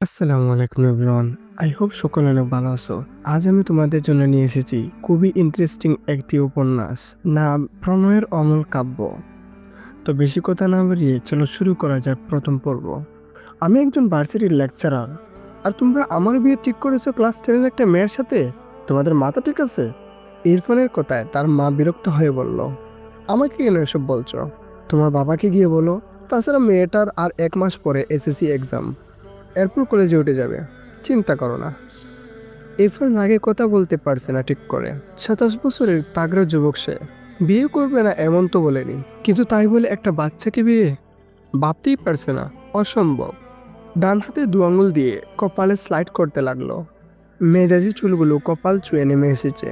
আসসালামু আলাইকুম everyone. I hope সকলে অনেক ভালো আছো। আজ আমি তোমাদের জন্য নিয়ে এসেছি খুবই ইন্টারেস্টিং একটি উপন্যাস, নাম প্রণয়ের অমল কাব্য। তো বেশি কথা না বাড়িয়ে চলো শুরু করা যাক প্রথম পর্ব। আমি একজন ভার্সিটির লেকচারার, আর তোমরা আমার বিয়ে ঠিক করেছো ক্লাস 10-এর একটা মেয়ের সাথে। তোমাদের মাথা ঠিক আছে? ইরফানের কথায় তার মা বিরক্ত হয়ে বলল, আমাকে কেন এসব বলছো? তোমার বাবাকে গিয়ে বলো। তাছাড়া মেয়েটার আর 1 মাস পরে এসএসসি এক্সাম, এরপর কলেজে উঠে যাবে। চিন্তা করো না। ইরফান আগে কথা বলতে পারছে না ঠিক করে। 27 বছরের তাগড়া যুবক সে। বিয়ে করবে না এমন তো বলেনি, কিন্তু তাই বলে একটা বাচ্চাকে বিয়ে? ভাবতেই পারছে না, অসম্ভব। ডান হাতে 2 আঙুল দিয়ে কপালে স্লাইড করতে লাগলো। মেজাজি চুলগুলো কপাল ছুঁয়ে নেমে এসেছে।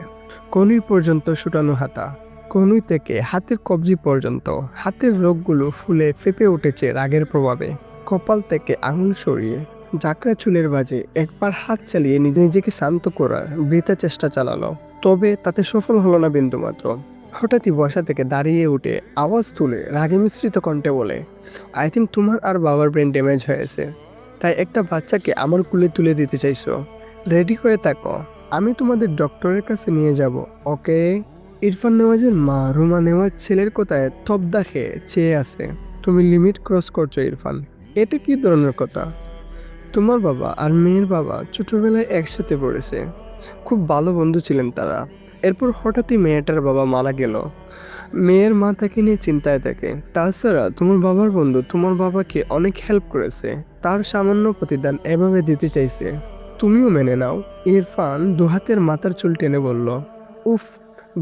কনুই পর্যন্ত শুটানো হাতা, কনুই থেকে হাতের কবজি পর্যন্ত। হাতের রোগগুলো ফুলে ফেপে উঠেছে রাগের প্রভাবে। কপাল থেকে আঙুল সরিয়ে জাকরা চুলের বাজে একবার হাত চালিয়ে নিজেকে শান্ত করার বৃথা চেষ্টা চালালো, তবে তাতে সফল হলো না বিন্দুমাত্র। হঠাৎই বসা থেকে দাঁড়িয়ে উঠে আওয়াজ তুলে রাগে মিশ্রিত কণ্ঠে বলে, আই থিঙ্ক তোমার আর বাবার ব্রেন ড্যামেজ হয়েছে, তাই একটা বাচ্চাকে আমার কুলে তুলে দিতে চাইছো। রেডি হয়ে থাকো, আমি তোমাদের ডক্টরের কাছে নিয়ে যাব, ওকে? ইরফান নেওয়াজের মা রুমা নেওয়াজ ছেলের কথায় তবদা খেয়ে চেয়ে আছে। তুমি লিমিট ক্রস করছো ইরফান, এটা কি ধরনের কথা? তোমার বাবা আর মেয়ের বাবা ছোটবেলায় একসাথে পড়েছে, খুব ভালো বন্ধু ছিলেন তারা। এরপর হঠাৎই মেয়েটার বাবা মারা গেল। মেয়ের মা তাকে নিয়ে চিন্তায় থাকে। তাছাড়া তোমার বাবার বন্ধু তোমার বাবাকে অনেক হেল্প করেছে, তার সামান্য প্রতিদান এভাবে দিতে চাইছে, তুমিও মেনে নাও। ইরফান দুহাতের মাথার চুল টেনে বলল, উফ,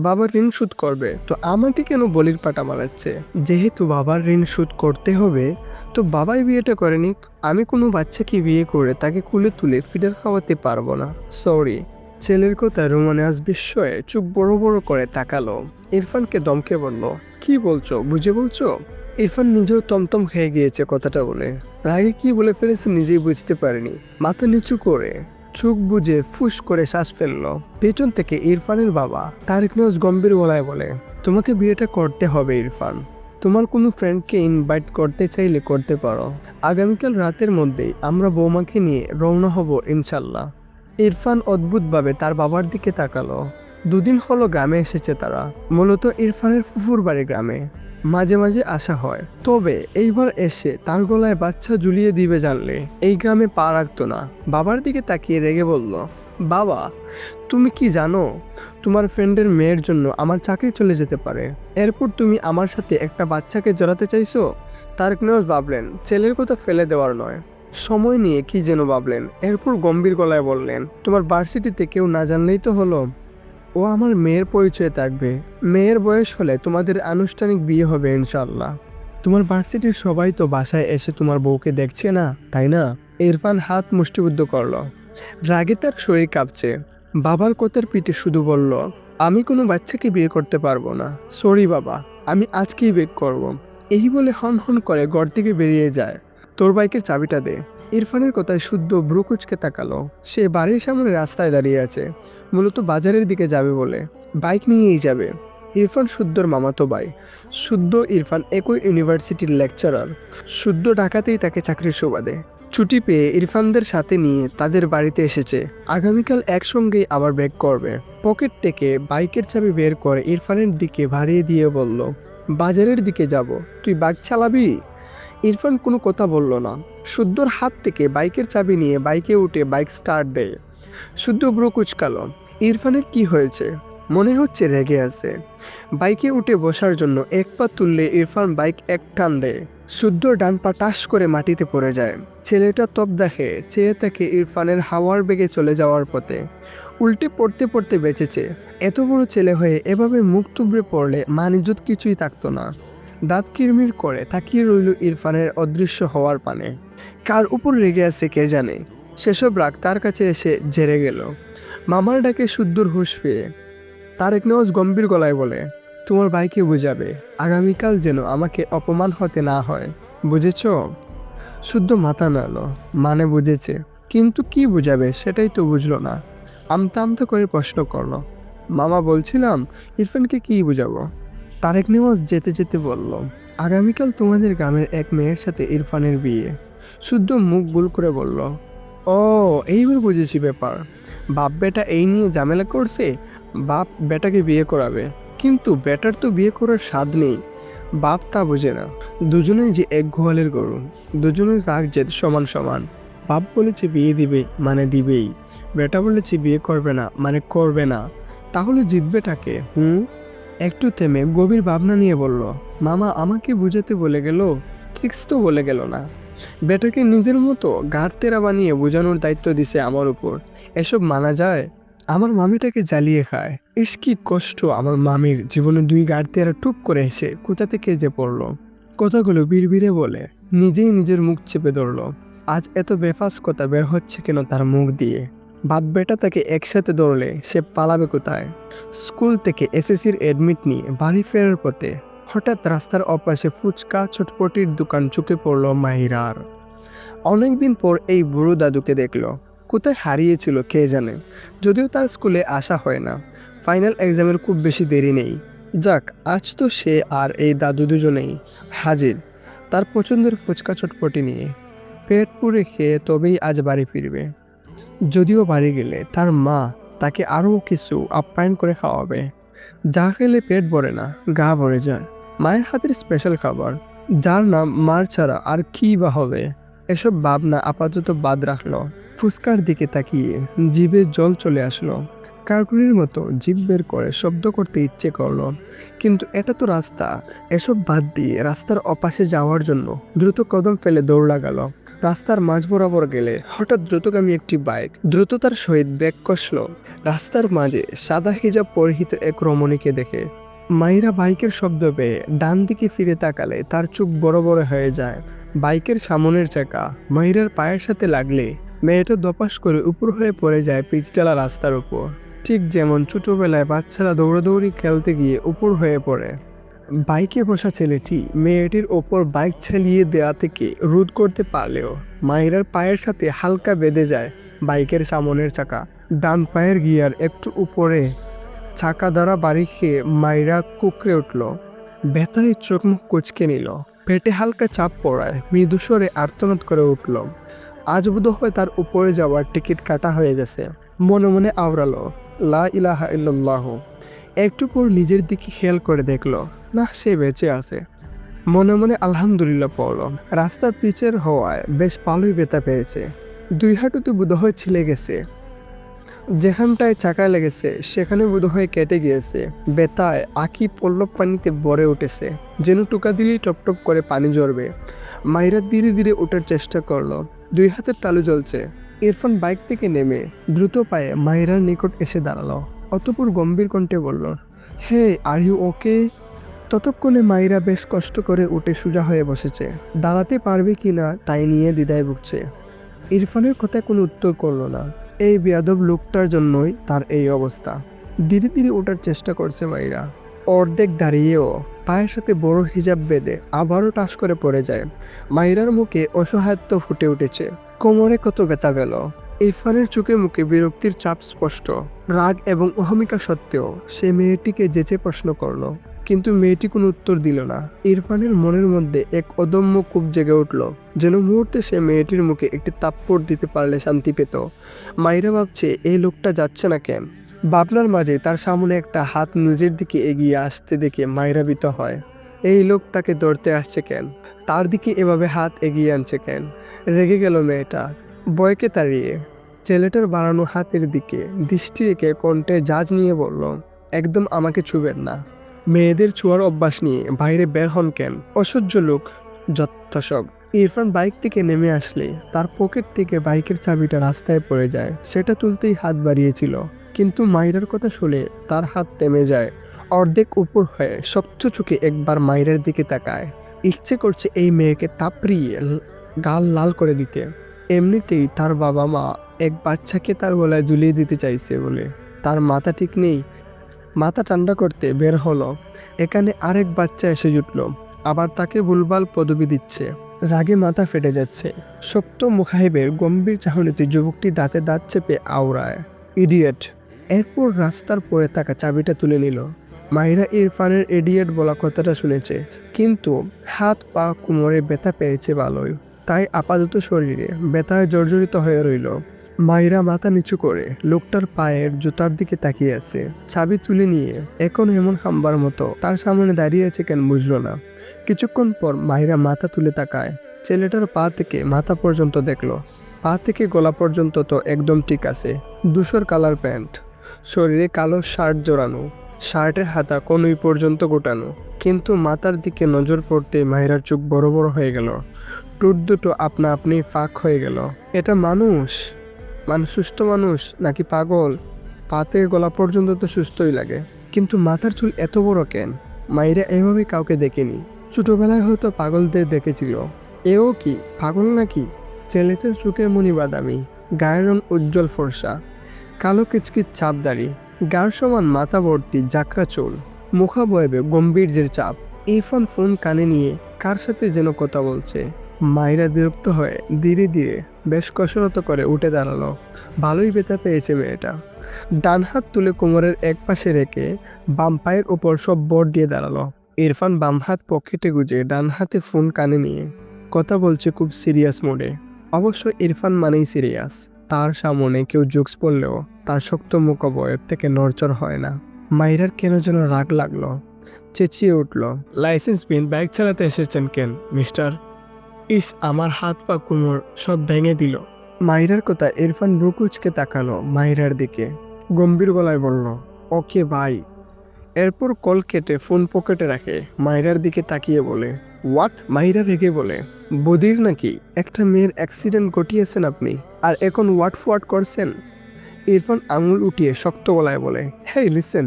বাবার ঋণ শোধ করবে তো আমাকে কেন বলির পাটা বানাচ্ছে? যেহেতু বাবার ঋণ শোধ করতে হবে, তো বাবাই বিয়েটা করে নিক। আমি কোনো বাচ্চাকে বিয়ে করে তাকে কুলে তুলে ফিডার খাওয়াতে পারবো না, সরি। ছেলের কথা রোমানে আজ বিস্ময়ে চোখ বড় বড় করে তাকালো। ইরফানকে দমকে বলল, কি বলছো, বুঝে বলছো? ইরফান নিজেও তমতম খেয়ে গিয়েছে কথাটা বলে। রাগে কি বলে ফেলেছে নিজেই বুঝতে পারেনি। মাথা নিচু করে চোখ বুজে ফুস করে শ্বাস ফেললো। পেছন থেকে ইরফানের বাবা তারেক নিউজ গম্ভীর গলায় বলে, তোমাকে বিয়েটা করতে হবে ইরফান। তোমার কোনো ফ্রেন্ডকে ইনভাইট করতে চাইলে করতে পারো। আগামীকাল রাতের মধ্যেই আমরা বৌমাকে নিয়ে রওনা হব ইনশাল্লাহ। ইরফান অদ্ভুতভাবে তার বাবার দিকে তাকালো। 2 দিন হলো গ্রামে এসেছে তারা, মূলত ইরফানের ফুফুর বাড়ি গ্রামে। মাঝে মাঝে আসা হয়, তবে এইবার এসে তার গলায় বাচ্চা ঝুলিয়ে দিবে জানলে এই গ্রামে পা রাখতো না। বাবার দিকে তাকিয়ে রেগে বলল, বাবা, তুমি কি জানো তোমার ফ্রেন্ডের মেয়ের জন্য আমার চাকরি চলে যেতে পারে, এরপর তুমি আমার সাথে একটা বাচ্চাকে জড়াতে চাইছো? তারেক নিউজ ভাবলেন ছেলের কথা ফেলে দেওয়ার নয়, সময় নিয়ে কি যেন ভাবলেন। এরপর গম্ভীর গলায় বললেন, তোমার ভার্সিটিতে কেউ না জানলেই তো হলো। ও আমার মেয়ের পরিচয় থাকবে। মেয়ের বয়স হলে তোমাদের আনুষ্ঠানিক বিয়ে হবে ইনশাল্লাহ। তোমার ভার্সিটির সবাই তো বাসায় এসে তোমার বউকে দেখছে না, তাই না? ইরফান হাত মুষ্টিবদ্ধ করলো। রাগে তার শরীর কাঁপছে। বাবার কথার পিঠে শুধু বলল, আমি কোনো বাচ্চাকে বিয়ে করতে পারবো না, সরি বাবা, আমি আজকেই বিয়ে করব। এই বলে হন হন করে ঘর থেকে বেরিয়ে যায়। তোর বাইকের চাবিটা দে। ইরফানের কথায় শুদ্ধ ভ্রুকুচকে তাকালো। সে বাড়ির সামনে রাস্তায় দাঁড়িয়ে আছে, মূলত বাজারের দিকে যাবে বলে। বাইক নিয়েই যাবে। ইরফান শুদ্ধর মামাতো ভাই। শুদ্ধ ইরফান একই ইউনিভার্সিটির লেকচারার। শুদ্ধ ঢাকাতেই তাকে চাকরির সুবাদে ছুটি পেয়ে ইরফানদের সাথে নিয়ে তাদের বাড়িতে এসেছে। আগামীকাল একসঙ্গেই আবার ব্যাক করবে। পকেট থেকে বাইকের চাবি বের করে ইরফানের দিকে ভাড়িয়ে দিয়ে বলল, বাজারের দিকে যাব, তুই বাইক চালাবি? ইরফান কোনো কথা বলল না। শুদ্ধর হাত থেকে বাইকের চাবি নিয়ে বাইকে উঠে বাইক স্টার্ট দেয়। শুদ্ধ ব্রু কুচকালো। ইরফানের কি হয়েছে? মনে হচ্ছে রেগে আছে। বাইকে উঠে বসার জন্য এক পা তুললে ইরফান বাইক এক টান দেয়। শুদ্ধ ডান পা টাস করে মাটিতে পড়ে যায়। ছেলেটা তপ দেখে চেয়ে থাকে ইরফানের হাওয়ার বেগে চলে যাওয়ার পথে। উল্টে পড়তে পড়তে বেঁচেছে। এত বড় ছেলে হয়ে এভাবে মুখ তুবড়ে পড়লে মানিজ্জত কিছুই থাকতো না। দাঁত কিরমির করে তাকিয়ে রইল ইরফানের অদৃশ্য হওয়ার পানে। কার উপর রেগে আছে কে জানে। সেসব রাগ তার কাছে এসে ঝেড়ে গেল। মামার ডাকে শুদ্ধর হুঁশ ফিরে। তারেক নেওয়াজ গম্ভীর গলায় বলে, তোমার ভাইকে বুঝাবে আগামীকাল যেন আমাকে অপমান হতে না হয়, বুঝেছ? শুদ্ধ মাথা নাড়ল, মানে বুঝেছে, কিন্তু কি বুঝাবে সেটাই তো বুঝলো না। আমতা আমতা করে প্রশ্ন করলো, মামা বলছিলাম ইরফানকে কি বুঝাবো? তারেক নেওয়াজ যেতে যেতে বলল, আগামীকাল তোমাদের গ্রামের এক মেয়ের সাথে ইরফানের বিয়ে। শুদ্ধ মুখ গোল করে বলল, ও, এইবার বুঝেছি ব্যাপার। বাপ বেটা এই নিয়ে ঝামেলা করছে। বাপ বেটাকে বিয়ে করাবে, কিন্তু বেটার তো বিয়ে করার স্বাদ নেই। বাপ তা বোঝে না। দুজনেই যে এক গোয়ালের গরু, দুজনের রাগ জেদ সমান সমান। বাপ বলেছে বিয়ে দিবে মানে দিবেই, বেটা বলেছে বিয়ে করবে না মানে করবে না। তাহলে জিতবেটাকে? একটু থেমে গভীর ভাবনা নিয়ে বলল, মামা আমাকে বুঝাতে বলে গেল, ট্রিক্স তো বলে গেল না। বেটাকে নিজের মতো গাড় তেরা বানিয়ে বোঝানোর দায়িত্ব দিছে আমার উপর। এসব মানা যায়? আমার মামিটাকে জ্বালিয়ে খায়। ইস কি কষ্ট আমার মামির জীবনে। দুই গাড় তেরা টুপ করে এসে কোথা থেকে যে পড়লো। কথাগুলো বিড়বিড়ে বলে নিজেই নিজের মুখ চেপে ধরলো। আজ এত বেফাস কথা বের হচ্ছে কেন তার মুখ দিয়ে? বাপ বেটা তাকে একসাথে ধরলে সে পালাবে কোথায়? স্কুল থেকে এসএসসির অ্যাডমিট নিয়ে বাড়ি ফেরার পথে হঠাৎ রাস্তার অপাশে ফুচকা চটপটির দোকান চোখে পড়ল মাহিরার। অনেকদিন পর এই বুড়ো দাদুকে দেখলো। কোথায় হারিয়েছিল কে জানে। যদিও তার স্কুলে আসা হয় না। ফাইনাল এক্সামের খুব বেশি দেরি নেই। যাক, আজ তো সে আর এই দাদু দুজনেই হাজির, তার পছন্দের ফুচকা চটপটি নিয়ে। পেট পুরে খেয়ে তবেই আজ বাড়ি ফিরবে। যদিও বাড়ি গেলে তার মা তাকে আরও কিছু আপ্যায়ন করে খাওয়াবে। যা খেলে পেট ভরে না, গা ভরে যায়। মায়ের হাতের স্পেশাল খাবার, যার নাম মার ছাড়া আর কি বা হবে। এসব ভাবনা আপাতত বাদ রাখলো। ফুচকার দিকে তাকিয়ে জিভে জল চলে আসলো। কার্টুনের মতো জিভ বের করে শব্দ করতে ইচ্ছে করলো, কিন্তু এটা তো রাস্তা। এসব বাদ দিয়ে রাস্তার অপাশে যাওয়ার জন্য দ্রুত কদম ফেলে দৌড় লাগালো। রাস্তার মাঝ বরাবর গেলে হঠাৎ দ্রুতগামী একটি বাইক দ্রুততার সহিত ব্রেক কষল। রাস্তার মাঝে সাদা হিজাব পরিহিত এক রমণীকে দেখে মাইরা বাইকের শব্দ পেয়ে ডান দিকে ফিরে তাকালে তার চোখ বড় বড় হয়ে যায়। বাইকের সামনের চাকা মাইরার পায়ের সাথে লাগলে মেয়েটা দপাস করে উপর হয়ে পড়ে যায় পিচঢালা রাস্তার উপর। ঠিক যেমন ছোটবেলায় বাচ্চারা দৌড়াদৌড়ি খেলতে গিয়ে উপর হয়ে পড়ে। বাইকে বসা ছেলেটি মেয়েটির ওপর বাইক চালিয়ে দেওয়া থেকে রোধ করতে পারলেও মাইরার পায়ের সাথে হালকা বেঁধে যায় বাইকের সামনের চাকা। ডান পায়ের গিয়ার একটু উপরে চাকা দ্বারা বাড়ি খেয়ে মাইরা কুকড়ে উঠল। ব্যথায় চোখ মুখ কুচকে নিল। পেটে হালকা চাপ পড়ায় মৃদুস্বরে আর্তনাদ করে উঠল। আজ বোধ হয় তার উপরে যাওয়ার টিকিট কাটা হয়ে গেছে। মনে মনে আওড়ালো, লা ইলাহা ইল্লাল্লাহ। একটু পর নিজের দিকে খেয়াল করে দেখলো, না, সে বেঁচে আছে। মনে মনে আলহামদুলিল্লাহ পড়ল। রাস্তার পিচের হওয়ায় বেশ ভালোই ব্যথা পেয়েছে। দুই হাঁটুতে বোধহয় ছিলে গেছে। যেখানটায় চাকা লেগেছে সেখানে বোধহয় কেটে গিয়েছে। ব্যথায় আঁখি পল্লব পানিতে ভরে উঠেছে, যেন টোকা দিলেই টপটপ করে পানি ঝরবে। মাইরা ধীরে ধীরে ওঠার চেষ্টা করলো। দুই হাতের তালু জ্বলছে। ইরফান বাইক থেকে নেমে দ্রুত পায়ে মাইরার নিকট এসে দাঁড়ালো। অতঃপর গম্ভীর কণ্ঠে বলল, হে, আর ইউ ওকে? ততক্ষণে মাইরা বেশ কষ্ট করে উঠে সোজা হয়ে বসেছে। দাঁড়াতে পারবে কিনা তাই নিয়ে দ্বিধায় ভুগছে। ইরফানের কথায় কোনো উত্তর করলো না। এই বেয়াদব লোকটার জন্যই তার এই অবস্থা। ধীরে ধীরে ওঠার চেষ্টা করছে মাইরা। অর্ধেক দাঁড়িয়েও পায়ের সাথে বড় হিজাব বেঁধে আবারও টাস করে পড়ে যায়। মাইরার মুখে অসহায়ত্ব ফুটে উঠেছে। কোমরে কত ব্যথা গেল। ইরফানের চোখে মুখে বিরক্তির চাপ স্পষ্ট। রাগ এবং অহমিকা সত্ত্বেও সে মেয়েটিকে যেচে প্রশ্ন করলো, কিন্তু মেয়েটি কোনো উত্তর দিল না। ইরফানের মনের মধ্যে এক অদম্য কূপ জেগে উঠল, যেন মুহূর্তে সে মেয়েটির মুখে একটি থাপ্পড় দিতে পারলে শান্তি পেত। মাইরা ভাবছে, এই লোকটা যাচ্ছে না কেন? ভাবনার মাঝে তার সামনে একটা হাত নিজের দিকে এগিয়ে আসতে দেখে মাইরা ভীত হয়। এই লোক তাকে ধরতে আসছে কেন? তার দিকে এভাবে হাত এগিয়ে আনছে কেন? রেগে গেল মেয়েটা, ভয়কে তাড়িয়ে ছেলেটার বাড়ানো হাতের দিকে দৃষ্টি রেখে কণ্ঠে জাজ নিয়ে বলল, একদম আমাকে ছুবেন না। মেয়েদের ছোঁয়ার অভ্যাস নিয়ে বাইরে বের হন কেন? অসহ্য লোক, যত্তা সব। ইরফান বাইক থেকে নেমে আসলে তার পকেট থেকে বাইকের চাবিটা রাস্তায় পড়ে যায়। সেটা তুলতেই হাত বাড়িয়েছিল, কিন্তু মাইরার কথা শুনে তার হাত থেমে যায়। অর্ধেক উপর হয়ে শক্ত চোখে একবার মাইরার দিকে তাকায়। ইচ্ছে করছে এই মেয়েকে তাপড়িয়ে গাল লাল করে দিতে। এমনিতেই তার বাবা মা এক বাচ্চাকে তার গলায় ঝুলিয়ে দিতে চাইছে বলে তার মাথা ঠিক নেই। মাথা ঠান্ডা করতে বের হলো, এখানে আরেক বাচ্চা এসে জুটল, আবার তাকে ভুলভাল পদবি দিচ্ছে। রাগে মাথা ফেটে যাচ্ছে। শক্ত মুখাহিবের গম্ভীর চাহনিতে যুবকটি দাঁতে দাঁত চেপে আওড়ায়, ইডিয়েট। এরপর রাস্তার পরে থাকা চাবিটা তুলে নিল। মাহিরা ইরফানের ইডিয়েট বলা কথাটা শুনেছে, কিন্তু হাত পা কোমরে ব্যথা পেয়েছে ভালোই। তাই আপাতত শরীরে ব্যথায় জর্জরিত হয়ে রইল। মাইরা মাথা নিচু করে লোকটার পায়ের জুতার দিকে তাকিয়ে আছে। চাবি তুলে নিয়ে এখন এমন হামবার মতো তার সামনে দাঁড়িয়ে আছে কেন বুঝলো না। কিছুক্ষণ পর মাইরা মাথা তুলে তাকায়। ছেলেটার পা থেকে মাথা পর্যন্ত দেখলো। পা থেকে গলা পর্যন্ত তো একদম ঠিক আছে। ধূসর কালার প্যান্ট, শরীরে কালো শার্ট জড়ানো, শার্টের হাতা কনুই পর্যন্ত গোটানো। কিন্তু মাথার দিকে নজর পড়তে মাহিরার চোখ বড় বড় হয়ে গেল। ঠোঁট দুটো আপনা আপনি ফাঁক হয়ে গেল। এটা মানুষ? সুস্থ মানুষ নাকি পাগল? পা থেকে গলা পর্যন্ত তো সুস্থই লাগে, কিন্তু মাথার চুল এত বড় কেন? মাইরা এভাবে কাউকে দেখেনি। ছোটবেলায় হয়তো পাগলদের দেখেছিল। এও কি পাগল নাকি? ছেলেটার চোখের মনি বাদামি, গায়ের রং উজ্জ্বল ফর্সা, কালো কিচকিচ চাপ দাড়ি, গার সমান মাথা ভর্তি জাকরা চুল, মুখাবয়বে গম্ভীর্যের চাপ। ইরফান ফোন কানে নিয়ে কার সাথে যেন কথা বলছে। মাইরা বিরক্ত হয়ে ধীরে ধীরে বেশ কসরত করে উঠে দাঁড়ালো। ভালোই ব্যথা পেয়েছে মেয়েটা। ডান হাত তুলে কোমরের এক পাশে রেখে বাম পায়ের উপর সব বর দিয়ে দাঁড়ালো। ইরফান বাম হাত পকেটে গুজে ডান হাতে ফোন কানে নিয়ে কথা বলছে খুব সিরিয়াস মোডে। অবশ্য ইরফান মানেই সিরিয়াস। তার সামনে কেউ জোকস পড়লেও তার শক্ত মুখবয়ব থেকে নড়চড় হয় না। মাইরার কেন যেন রাগ লাগলো। চেঁচিয়ে উঠল, লাইসেন্স বিন বাইক চালাতে এসেছেন কেন মিস্টার? ইস, আমার হাত পা কোমর সব ভেঙে দিল। মাইরার কথা ইরফান বুকুচকে তাকালো মাইরার দিকে, গম্ভীর গলায় বলল, ওকে ভাই। এরপর কল কেটে ফোন পকেটে রাখে মাইরার দিকে তাকিয়ে বলে, হোয়াট? মাইরা রেগে বলে, বদির নাকি? একটা মেয়ের অ্যাক্সিডেন্ট ঘটিয়েছেন আপনি, আর এখন হোয়াট ফোয়াট করছেন? ইরফান আঙুল উঠিয়ে শক্ত গলায় বলে, হেই লিসেন,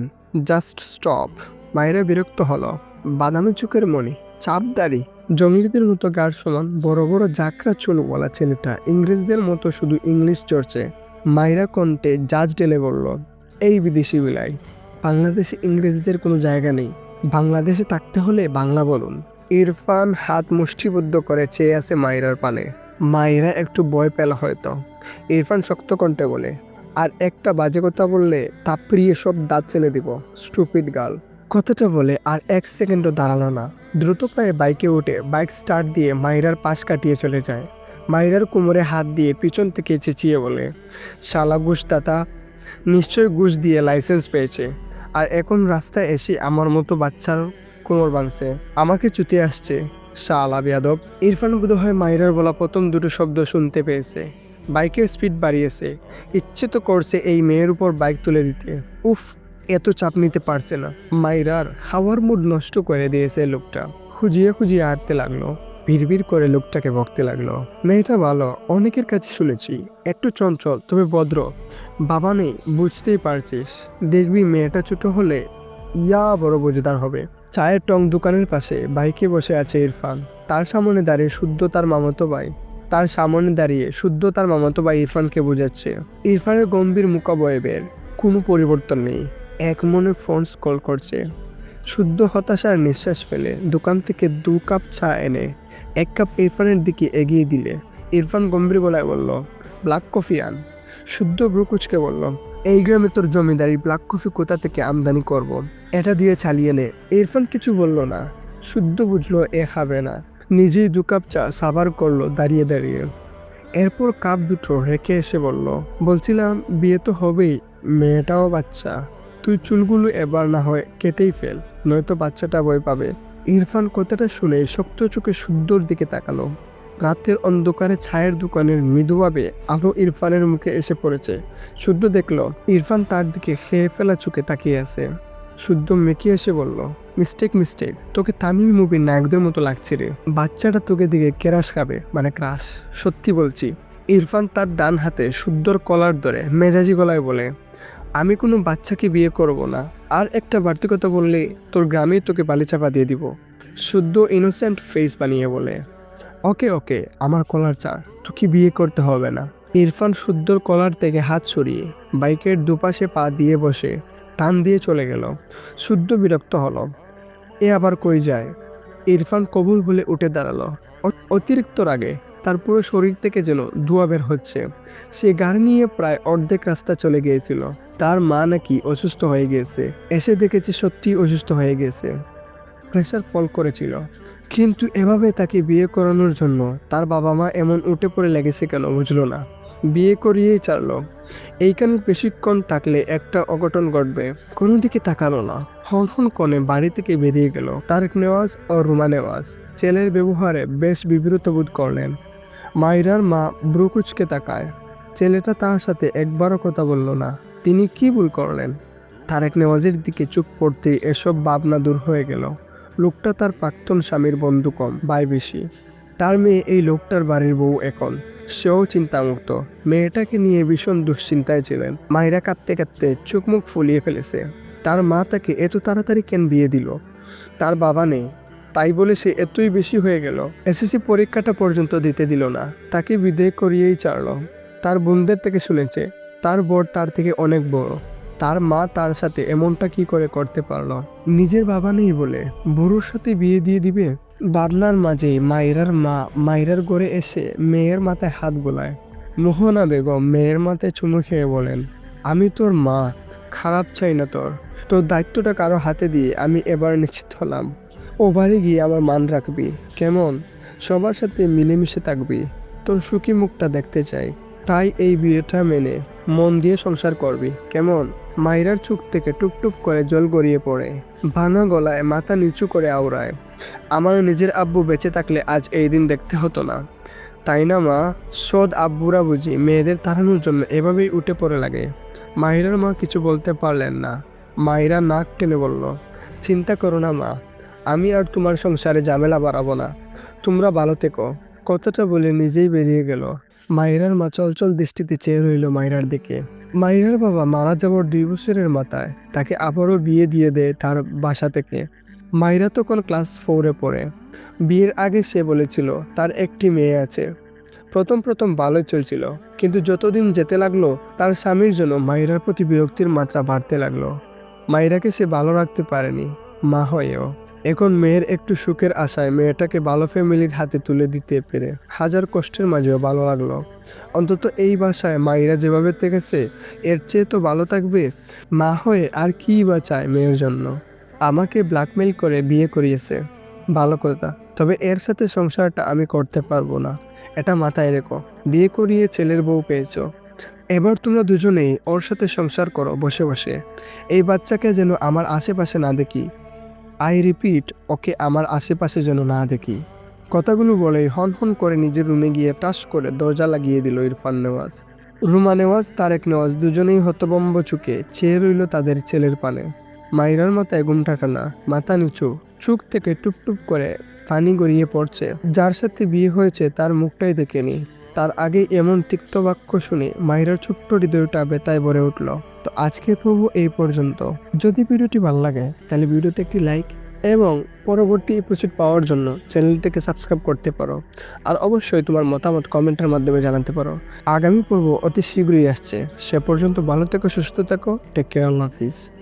জাস্ট স্টপ। মাইরা বিরক্ত হলো। বাদামি চোখের মনি, চাপ দাড়ি, জঙ্গলিদের মতো গাঢ় সমান বড় বড় জাকরা চুল বলা ছেলেটা ইংরেজদের মতো শুধু ইংলিশ চর্চে। মাইরা কণ্ঠে জাজ ঢেলে বলল, এই বিদেশি বিলাই, বাংলাদেশে ইংরেজদের কোনো জায়গা নেই। বাংলাদেশে থাকতে হলে বাংলা বলুন। ইরফান হাত মুষ্টিবদ্ধ করে চেয়ে আছে মাইরার পানে। মাইরা একটু ভয় পেল হয়তো। ইরফান শক্ত কণ্ঠে বলে, আর একটা বাজে কথা বললে তাপড়িয়ে সব দাঁত ফেলে দিব, স্টুপিড গার্ল। কথাটা বলে আর এক সেকেন্ডও দাঁড়ালো না। দ্রুত পায়ে বাইকে উঠে বাইক স্টার্ট দিয়ে মাইরার পাশ কাটিয়ে চলে যায়। মাইরার কোমরে হাত দিয়ে পিছন থেকে চেঁচিয়ে বলে, শালা ঘুষদাতা, নিশ্চয় ঘুষ দিয়ে লাইসেন্স পেয়েছে, আর এখন রাস্তায় এসে আমার মতো বাচ্চার কোমর বাঁধছে, আমাকে চুতে আসছে, শালা বেয়াদব। ইরফান বোধহয় মাইরার বলা প্রথম দুটো শব্দ শুনতে পেয়েছে। বাইকের স্পিড বাড়িয়েছে। ইচ্ছে তো করছে এই মেয়ের উপর বাইক তুলে দিতে। উফ, এত চাপ নিতে পারছে না। মাইরার খাওয়ার মুড নষ্ট করে দিয়েছে লোকটা। খুঁজিয়ে খুঁজিয়ে আটতে লাগলো। ভিড় করে লোকটাকে বকতে লাগলো, মেয়েটা ভালো, অনেকের কাছে শুনেছি, একটু চঞ্চল তবে ভদ্র। বাবা নেই, বুঝতেই পারছিস। দেখবি মেয়েটা ছোট হলে বড় বোঝেদার হবে। চায়ের টং দোকানের পাশে বাইকে বসে আছে ইরফান। তার সামনে দাঁড়িয়ে শুদ্ধ তার মামাতো ভাই ইরফানকে বোঝাচ্ছে। ইরফানের গম্ভীর মুখাবয়বের কোনো পরিবর্তন নেই। এক মনে ফোন কল করছে। শুদ্ধ হতাশার নিঃশ্বাস ফেলে দোকান থেকে 2 কাপ চা এনে 1 কাপ ইরফানের দিকে এগিয়ে দিলে ইরফান গম্ভীর গলায় বলল, ব্ল্যাক কফি আন। শুদ্ধ ব্রুকুচকে বলল, এই গ্রামে তোর জমিদারি ব্ল্যাক কফি কোথা থেকে আমদানি করব, এটা দিয়ে চালিয়ে নে। ইরফান কিছু বলল না। শুদ্ধ বুঝলো এ খাবে না। নিজেই 2 কাপ চা সাবার করলো দাঁড়িয়ে দাঁড়িয়ে। এরপর কাপ দুটো রেখে এসে বলছিলাম বিয়ে তো হবেই, মেয়েটাও বাচ্চা, তুই চুলগুলো এবার না হয় কেটেই ফেল, নয়তো বাচ্চাটা ভয় পাবে। ইরফান কথাটা শুনে শক্ত চোখে শুদ্ধর দিকে তাকালো। রাতের অন্ধকারে চায়ের দোকানের মৃদুভাবে আলো ইরফানের মুখে এসে পড়েছে। শুদ্ধ দেখলো ইরফান তার দিকে খেয়ে ফেলা চোখে তাকিয়ে আছে। শুদ্ধ মেকি এসে বলল, মিস্টেক, তোকে তামিল মুভির নায়কদের মতো লাগছে রে। বাচ্চাটা তোকে দিকে কেরাস খাবে, মানে ক্রাশ, সত্যি বলছি। ইরফান তার ডান হাতে শুদ্ধর কলার ধরে মেজাজি গলায় বলে, আমি কোনো বাচ্চাকে বিয়ে করব না, আর একটা বাড়তি কথা বললে তোর গ্রামেই তোকে বালিচাপা দিয়ে দিব। শুদ্ধ ইনোসেন্ট ফেস বানিয়ে বলে, ওকে, আমার কলার চার, তোকে বিয়ে করতে হবে না। ইরফান শুদ্ধর কলার থেকে হাত সরিয়ে বাইকের দুপাশে পা দিয়ে বসে টান দিয়ে চলে গেল। শুদ্ধ বিরক্ত হলো, এ আবার কই যায়। ইরফান কবুল বলে উঠে দাঁড়ালো। অতিরিক্ত রাগে তার পুরো শরীর থেকে যেন ধোঁয়া বের হচ্ছে। সে গাড়ি নিয়ে প্রায় অর্ধেক রাস্তা চলে গিয়েছিল। তার মা নাকি অসুস্থ হয়ে গিয়েছে। এসে দেখেছে সত্যি অসুস্থ হয়ে গেছে। প্রেশার ফল করেছিল। কিন্তু এভাবে তাকে বিয়ে করানোর জন্য তার বাবা মা এমন উঠে পড়ে লেগেছে কেন বুঝলো না। বিয়ে করিয়েই ছাড়লো। এইখানে বেশিক্ষণ থাকলে একটা অঘটন ঘটবে। কোনো দিকে তাকালো না, হন কনে বাড়ি থেকে বেরিয়ে গেল। তারেক নেওয়াজ ও রুমা নেওয়াজ ছেলের ব্যবহারে বেশ বিব্রত বোধ করলেন। মাইরার মা ব্রুকুচকে তাকায়। ছেলেটা তার সাথে একবারও কথা বলল না। তিনি কি ভুল করলেন? তারেক নেওয়াজের দিকে চোখ পড়তেই এসব ভাবনা দূর হয়ে গেল। লোকটা তার প্রাক্তন স্বামীর বন্ধু কম, ভাই বেশি। তার মেয়ে এই লোকটার বাড়ির বউ এখন। সেও চিন্তামুক্ত। মেয়েটাকে নিয়ে ভীষণ দুশ্চিন্তায় ছিলেন। মায়েরা কাঁদতে কাঁদতে চোখ মুখ ফুলিয়ে ফেলেছে। তার মা তাকে এত তাড়াতাড়ি কেন বিয়ে দিল? তার বাবা নেই, তাই বলে সে এতই বেশি হয়ে গেল। এসএসসি পরীক্ষাটা পর্যন্ত দিতে দিল না, তাকে বিদেয় করিয়েই ছাড়ল। তার বোনদের থেকে শুনেছে তার বর তার থেকে অনেক বড়। তার মা তার সাথে এমনটা কি করে করতে পারলো? নিজের বাবা নেই বলে বুড়োর সাথে বিয়ে দিয়ে দিবে? ভাবনার মাঝে মাইরার মা মাইরার ঘরে এসে মেয়ের মাথায় হাত বোলায়। মোহনা বেগম মেয়ের মাথায় চুমু খেয়ে বলেন, আমি তোর মা, খারাপ চাই না তোর। তোর দায়িত্বটা কারো হাতে দিয়ে আমি এবার নিশ্চিত হলাম। ও বাড়ি গিয়ে আমার মান রাখবি, কেমন? সবার সাথে মিলেমিশে থাকবি। তোর সুখী মুখটা দেখতে চাই। তাই এই বিয়েটা মেনে মন দিয়ে সংসার করবি, কেমন? মাইরার চোখ থেকে টুকটুক করে জল গড়িয়ে পড়ে। ভাঙা গলায় মাথা নিচু করে আওড়ায়, আমার নিজের আব্বু বেঁচে থাকলে আজ এই দিন দেখতে হতো না, তাই না মা? সৎ আব্বুরা বুঝি মেয়েদের তাড়ানোর জন্য এভাবেই উঠে পড়ে লাগে। মাহিরার মা কিছু বলতে পারলেন না। মাহিরা নাক টেনে বলল, চিন্তা করো না মা, আমি আর তোমার সংসারে ঝামেলা বাড়াবো না। তোমরা ভালো থেকো। কথাটা বলে নিজেই বেরিয়ে গেল। মাহিরার মা চলচল দৃষ্টিতে চেয়ে রইল মাহিরার দিকে। মাহিরার বাবা মারা যাওয়ার 2 বছরের মাথায় তাকে আবারও বিয়ে দিয়ে দেয় তার বাসা থেকে। মাহিরা তখন ক্লাস 4-এ পড়ে। বিয়ের আগে সে বলেছিল তার একটি মেয়ে আছে। প্রথম ভালোই চলছিল, কিন্তু যতদিন যেতে লাগলো তার স্বামীর জন্য মাহিরার প্রতি বিরক্তির মাত্রা বাড়তে লাগলো। মাহিরাকে সে ভালো রাখতে পারেনি, মা হয়েও। এখন মেয়ের একটু সুখের আশায় মেয়েটাকে ভালো ফ্যামিলির হাতে তুলে দিতে পেরে হাজার কষ্টের মাঝেও ভালো লাগলো। অন্তত এই বাসায় মাহিরা যেভাবে থেকেছে এর চেয়ে তো ভালো থাকবে। মা হয়ে আর কী বা চায় মেয়ের জন্য? আমাকে ব্ল্যাকমেল করে বিয়ে করিয়েছে, ভালো কথা, তবে এর সাথে সংসারটা আমি করতে পারবো না, এটা মাথায় রেখো। বিয়ে করিয়ে ছেলের বউ পেয়েছো, এবার তোমরা দুজনেই ওর সাথে সংসার করো বসে বসে। এই বাচ্চাকে যেন আমার আশেপাশে না দেখি। আই রিপিট, ওকে আমার আশেপাশে যেন না দেখি। কথাগুলো বলেই হন করে নিজের রুমে গিয়ে টাস করে দরজা লাগিয়ে দিল ইরফান নেওয়াজ। রুমা নেওয়াজ, তারেক নেওয়াজ দুজনেই হতভম্ব চোখে চেয়ে রইল তাদের ছেলের পানে। মাইরার মাথায় ঘুমটা টানা, মাথা নিচু, চোখ থেকে টুপটুপ করে পানি গড়িয়ে পড়ছে। যার সাথে বিয়ে হয়েছে তার মুখটাই দেখেনি। তার আগে এমন তিক্ত বাক্য শুনে মাহিরার ছোট্ট হৃদয়টা ব্যথায় ভরে উঠল। তো আজকে পর্ব এই পর্যন্ত। যদি ভিডিওটি ভালো লাগে তাহলে ভিডিওতে একটি লাইক এবং পরবর্তী এপিসোড পাওয়ার জন্য চ্যানেলটিকে সাবস্ক্রাইব করতে পারো। আর অবশ্যই তোমার মতামত কমেন্টের মাধ্যমে জানাতে পারো। আগামী পর্ব অতি শীঘ্রই আসছে। সে পর্যন্ত ভালো থেকো, সুস্থ থেকো, টেক কেয়ার, আল্লাহ হাফিজ।